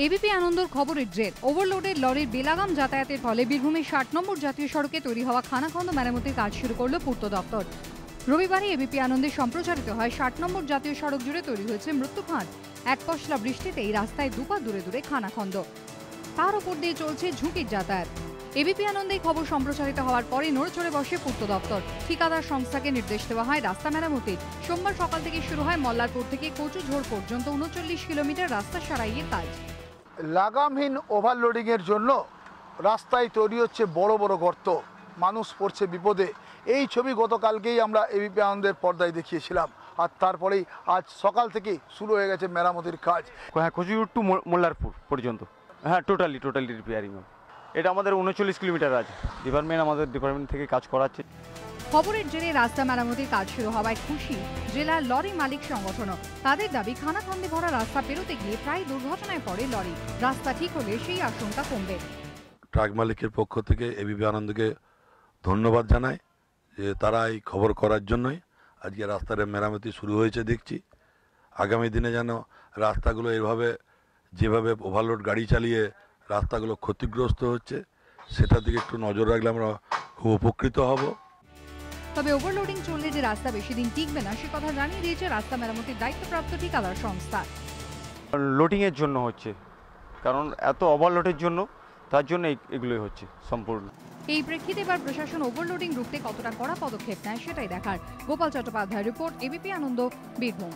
ABP আনন্দর খবরের জের ওভারলোডের লরির বেলাগাম যাতায়াতের ফলে বীরভূমের ৬০ নম্বর জাতীয় সড়কে তৈরি হওয়া খানাখন্দ মেরামতির কাজ শুরু করল পূর্ত দপ্তর। রবিবারে এবিপি আনন্দে সম্প্রচারিত হয় ৬০ নম্বর জাতীয় সড়ক জুড়ে তৈরি হয়েছে মৃত্যু ফাঁদ। এক পশলা বৃষ্টিতে এই রাস্তায় দুপা দূরে দূরে খানাখন্দ, তার উপর দিয়ে চলছে ঝুঁকির যাতায়াত। এবিপি আনন্দে খবর সম্প্রচারিত হওয়ার পরে নড়েচড়ে বসে পূর্ত দপ্তর। ঠিকাদার সংস্থাকে নির্দেশ দেওয়া হয় রাস্তা মেরামতির। সোমবার সকাল থেকে শুরু হয় মল্লারপুর থেকে কচুঝোড় পর্যন্ত ৩৯ কিলোমিটার রাস্তা সারাইয়ের কাজ। লাগামহীন ওভারলোডিংয়ের জন্য রাস্তায় তৈরি হচ্ছে বড় বড় গর্ত, মানুষ পড়ছে বিপদে। এই ছবি গতকালকেই আমরা এবিপি আনন্দের পর্দায় দেখিয়েছিলাম, আর তারপরেই আজ সকাল থেকেই শুরু হয়ে গেছে মেরামতির কাজ। হ্যাঁ, কচুঝোড় টু মোল্লারপুর পর্যন্ত, হ্যাঁ টোটালি রিপেয়ারিং। এটা আমাদের ৩৯ কিলোমিটার আছে। আমাদের ডিপার্টমেন্ট থেকে কাজ করাচ্ছে। খবরের জেরে রাস্তা মেরামতির কাজ শুরু হওয়ায় খুশি জেলার লরি মালিক সংগঠনও। তাদের দাবি খানাখন্দে ভরা রাস্তা পেরোতে গিয়ে প্রায় দুর্ঘটনায় পড়ে লরি। রাস্তা ঠিক হলে সেই আশঙ্কা কমবে। ট্রাক মালিকের পক্ষ থেকে এবিপি আনন্দকে ধন্যবাদ জানাই যে তারা এই খবর করার জন্যই আজকে রাস্তার মেরামতি শুরু হয়েছে। দেখছি আগামী দিনে যেন রাস্তাগুলো যেভাবে ওভারলোড গাড়ি চালিয়ে রাস্তাগুলো ক্ষতিগ্রস্ত হচ্ছে, সেটার দিকে একটু নজর রাখলে আমরা খুব উপকৃত হব। তবে ওভারলোডিং চললে যে রাস্তা বেশি দিন টিকবে না সে কথা জানিয়ে দিয়েছে রাস্তা মেরামতির দায়িত্বপ্রাপ্ত ঠিকাদার সংস্থা। লোডিংয়ের জন্য হচ্ছে, কারণ এত ওভারলোডের জন্য, তার জন্য এগুলোই হচ্ছে সম্পূর্ণ। এই প্রেক্ষিতে এবার প্রশাসন ওভারলোডিং রুখতে কতটা কড়া পদক্ষেপ নেয় সেটাই দেখার। গোপাল চট্টোপাধ্যায় রিপোর্ট, এবিপি আনন্দ, বীরভূম।